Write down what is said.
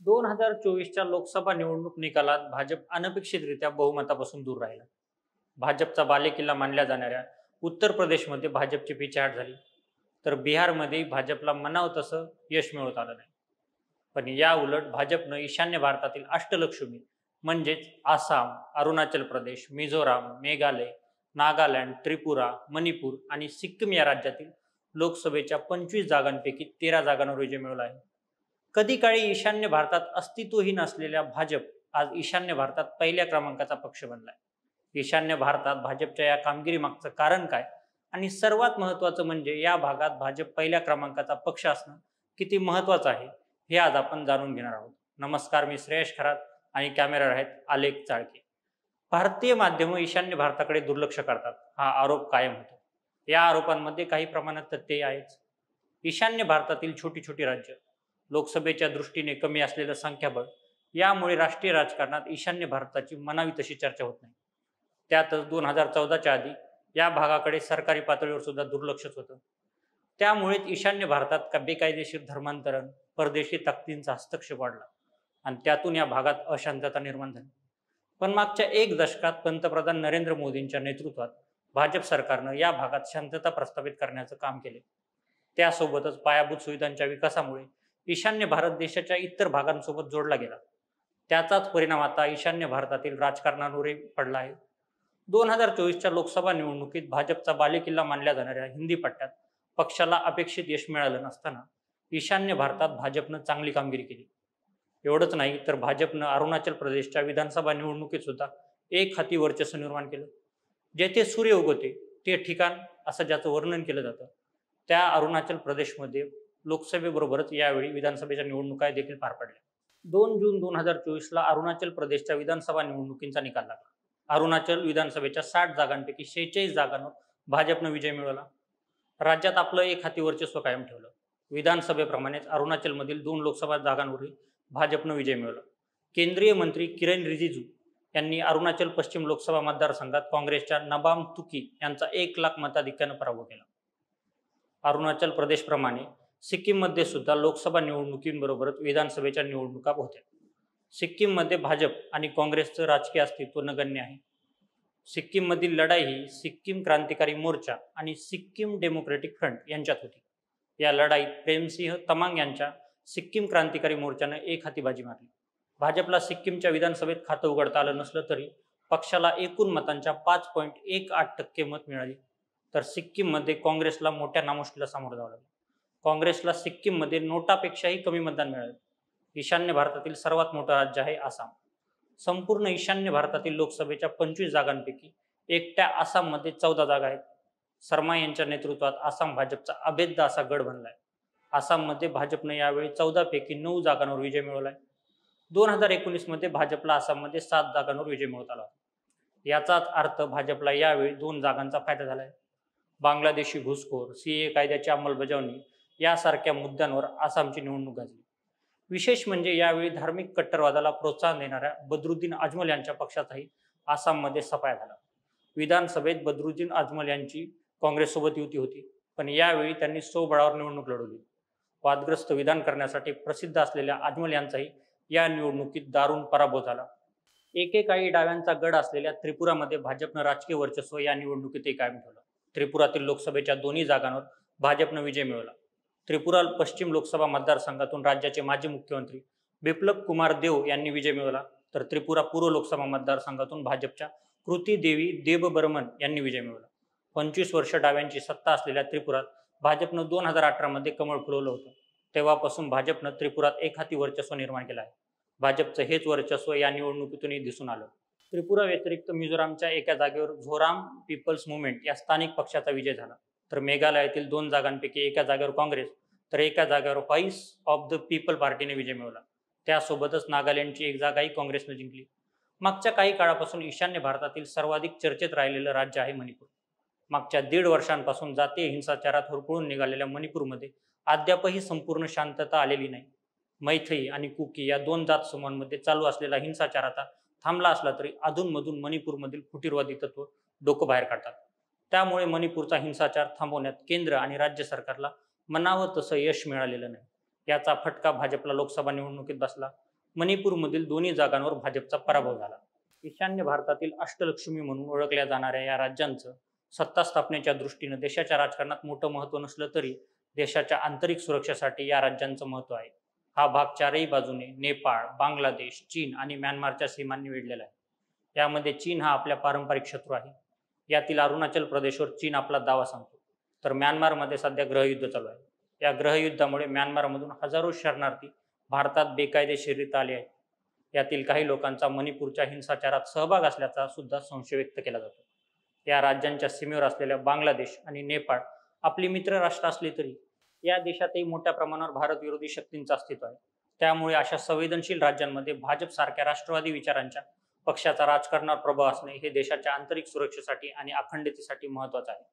2024च्या लोकसभा निवडणूक निकालात भाजप अनपेक्षितरित्या बहुमतापासून दूर राहिला. भाजपचा बालेकिल्ला मानल्या जाणाऱ्या उत्तर प्रदेशमध्ये भाजपची पिछेहाट झाली, तर बिहारमध्ये भाजपला म्हणावं तसं यश मिळवता आलं नाही. पण या उलट भाजपनं ईशान्य भारतातील अष्टलक्ष्मी म्हणजेच आसाम, अरुणाचल प्रदेश, मिझोराम, मेघालय, नागालँड, त्रिपुरा, मणिपूर आणि सिक्कीम या राज्यातील लोकसभेच्या 25 जागांपैकी 13 जागांवर विजय मिळवला आहे. कधी काळी ईशान्य भारतात अस्तित्वहीन असलेल्या भाजप आज ईशान्य भारतात पहिल्या क्रमांकाचा पक्ष बनलाय. ईशान्य भारतात भाजपच्या या कामगिरीमागचं कारण काय आणि सर्वात महत्त्वाचं म्हणजे या भागात भाजप पहिल्या क्रमांकाचा पक्ष असणं किती महत्त्वाचं आहे हे आज आपण जाणून घेणार आहोत. नमस्कार, मी श्रेयश खरात आणि कॅमेरावर आहेत आलेख चाळके. भारतीय माध्यमं ईशान्य भारताकडे दुर्लक्ष करतात हा आरोप कायम होतो. या आरोपांमध्ये काही प्रमाणात तथ्य आहेच. ईशान्य भारतातील छोटी छोटी राज्य, लोकसभेच्या दृष्टीने कमी असलेलं संख्याबळ यामुळे राष्ट्रीय राजकारणात ईशान्य भारताची म्हणावी तशी चर्चा होत नाही. त्यातच 2014च्या आधी या भागाकडे सरकारी पातळीवर सुद्धा दुर्लक्षच होतं. त्यामुळेच ईशान्य भारतात बेकायदेशीर धर्मांतरण, परदेशी ताकदींचा हस्तक्षेप वाढला आणि त्यातून या भागात अशांतता निर्माण झाली. पण मागच्या एक दशकात पंतप्रधान नरेंद्र मोदींच्या नेतृत्वात भाजप सरकारनं या भागात शांतता प्रस्थापित करण्याचं काम केले. त्यासोबतच पायाभूत सुविधांच्या विकासामुळे ईशान्य भारत देशाच्या इतर भागांसोबत जोडला गेला. त्याचाच परिणाम आता ईशान्य भारतातील राजकारणावरही पडला आहे. 2024च्या लोकसभा निवडणुकीत भाजपचा बालेकिल्ला मानल्या जाणाऱ्या हिंदी पट्ट्यात पक्षाला अपेक्षित यश मिळालं नसताना ईशान्य भारतात भाजपनं चांगली कामगिरी केली. एवढंच नाही तर भाजपनं अरुणाचल प्रदेशच्या विधानसभा निवडणुकीत सुद्धा एक हाती वर्चस्व निर्माण केलं. जेथे सूर्य उगवते ते ठिकाण असं ज्याचं वर्णन केलं जातं, त्या अरुणाचल प्रदेशमध्ये लोकसभेबरोबरच यावेळी विधानसभेच्या निवडणुका देखील पार पडल्या. 2 जून 2024ला अरुणाचल प्रदेशच्या विधानसभा निवडणुकींचा निकाल लागला. अरुणाचल विधानसभेच्या 60 जागांपैकी 46 जागांवर भाजपनं विजय मिळवला. राज्यात आपलं एक हाती वर्चस्व कायम ठेवलं. विधानसभेप्रमाणेच अरुणाचलमधील 2 लोकसभा जागांवरही भाजपनं विजय मिळवला. केंद्रीय मंत्री किरेन रिजिजू यांनी अरुणाचल पश्चिम लोकसभा मतदारसंघात काँग्रेसच्या नबाम तुकी यांचा 1 लाख मताधिक्यानं पराभव केला. अरुणाचल प्रदेशप्रमाणे सिक्कीममध्ये सुद्धा लोकसभा निवडणुकींबरोबरच विधानसभेच्या निवडणुका होत्या. सिक्कीममध्ये भाजप आणि काँग्रेसचं राजकीय अस्तित्व नगण्य आहे. सिक्कीममधील लढाई ही सिक्कीम क्रांतिकारी मोर्चा आणि सिक्कीम डेमोक्रेटिक फ्रंट यांच्यात होती. या लढाईत प्रेमसिंह तमांग यांच्या सिक्कीम क्रांतिकारी मोर्चानं एक हाती बाजी मारली. भाजपला सिक्कीमच्या विधानसभेत खातं उघडता आलं नसलं तरी पक्षाला एकूण मतांच्या 5.18% मत मिळाली. तर सिक्कीममध्ये काँग्रेसला मोठ्या नामुष्कीला सामोरं जावं लागलं. काँग्रेसला सिक्कीममध्ये नोटापेक्षाही कमी मतदान मिळालं. ईशान्य भारतातील सर्वात मोठं राज्य आहे आसाम. संपूर्ण ईशान्य भारतातील लोकसभेच्या 25 जागांपैकी एकट्या आसाममध्ये 14 जागा आहेत. शर्मा यांच्या नेतृत्वात आसाम भाजपचा अभेद्य असा गड बनलाय. आसाममध्ये भाजपनं यावेळी 14 पैकी 9 जागांवर विजय मिळवलाय. 2019 मध्ये भाजपला आसाममध्ये 7 जागांवर विजय मिळवता आला. याचाच अर्थ भाजपला यावेळी 2 जागांचा फायदा झालाय. बांगलादेशी घुसखोर, सीए कायद्याची अंमलबजावणी यासारख्या मुद्द्यांवर आसामची निवडणूक गाजली. विशेष म्हणजे यावेळी धार्मिक कट्टरवादाला प्रोत्साहन देणाऱ्या बद्रुद्दीन अजमल यांच्या पक्षाचाही आसाममध्ये सफाया झाला. विधानसभेत बद्रुद्दीन अजमल यांची काँग्रेससोबत युती होती, पण यावेळी त्यांनी स्वबळावर निवडणूक लढवली. वादग्रस्त विधान करण्यासाठी प्रसिद्ध असलेल्या अजमल यांचाही या निवडणुकीत दारुण पराभव झाला. एकेकाळी डाव्यांचा गड असलेल्या त्रिपुरामध्ये भाजपनं राजकीय वर्चस्व या निवडणुकीतही कायम ठेवलं. त्रिपुरातील लोकसभेच्या 2 जागांवर भाजपनं विजय मिळवला. त्रिपुरा पश्चिम लोकसभा मतदारसंघातून राज्याचे माजी मुख्यमंत्री बिप्लब कुमार देव यांनी विजय मिळवला. तर त्रिपुरा पूर्व लोकसभा मतदारसंघातून भाजपच्या कृती देवी देबबर्मन यांनी विजय मिळवला. 25 वर्ष डाव्यांची सत्ता असलेल्या त्रिपुरात भाजपनं 2018 मध्ये कमळ फुलवलं होतं. तेव्हापासून भाजपनं त्रिपुरात एक हाती वर्चस्व निर्माण केलं आहे. भाजपचं हेच वर्चस्व या निवडणुकीतूनही दिसून आलं. त्रिपुरा व्यतिरिक्त मिझोरामच्या एका जागेवर झोराम पीपल्स मुव्हमेंट या स्थानिक पक्षाचा विजय झाला. तर मेघालयातील 2 जागांपैकी एका जागेवर काँग्रेस तर एका जागेवर व्हॉइस ऑफ द पीपल पार्टीने विजय मिळवला. त्यासोबतच नागालँडची एक जागाही काँग्रेसनं जिंकली. मागच्या काही काळापासून ईशान्य भारतातील सर्वाधिक चर्चेत राहिलेलं राज्य आहे मणिपूर. मागच्या 1.5 वर्षांपासून जातीय हिंसाचारात होरपळून निघालेल्या मणिपूरमध्ये अद्यापही संपूर्ण शांतता आलेली नाही. मैथई आणि कुकी या 2 जात समूहांमध्ये चालू असलेला हिंसाचार आता थांबला असला तरी अधूनमधून मणिपूरमधील फुटीरवादी तत्व डोकं बाहेर काढतात. त्यामुळे मणिपूरचा हिंसाचार थांबवण्यात केंद्र आणि राज्य सरकारला म्हणावं तसं यश मिळालेलं नाही. याचा फटका भाजपला लोकसभा निवडणुकीत बसला. मणिपूरमधील दोन्ही जागांवर भाजपचा पराभव झाला. ईशान्य भारतातील अष्टलक्ष्मी म्हणून ओळखल्या जाणाऱ्या या राज्यांचं सत्ता स्थापनेच्या दृष्टीनं देशाच्या राजकारणात मोठं महत्त्व नसलं तरी देशाच्या आंतरिक सुरक्षेसाठी या राज्यांचं महत्त्व आहे. हा भाग चारही बाजूने नेपाळ, बांगलादेश, चीन आणि म्यानमारच्या सीमांनी वेढलेला आहे. यामध्ये चीन हा आपला पारंपरिक शत्रू आहे. यातील अरुणाचल प्रदेशवर चीन आपला दावा सांगतो, तर म्यानमारमध्ये सध्या गृहयुद्ध चालू आहे. या गृहयुद्धामुळे म्यानमारमधून हजारो शरणार्थी भारतात बेकायदेशीररित्या आले आहेत. यातील काही लोकांचा मणिपूरच्या हिंसाचारात सहभाग असल्याचा सुद्धा संशय व्यक्त केला जातो. या राज्यांच्या सीमेवर असलेल्या बांगलादेश आणि नेपाळ आपली मित्र राष्ट्र असली तरी या देशातही मोठ्या प्रमाणावर भारत विरोधी शक्तींचं अस्तित्व आहे. त्यामुळे अशा संवेदनशील राज्यांमध्ये भाजप सारख्या राष्ट्रवादी विचारांच्या पक्षाचा राजकारणावर प्रभाव असणे हे देशाच्या आंतरिक सुरक्षेसाठी आणि अखंडतेसाठी महत्त्वाचं आहे.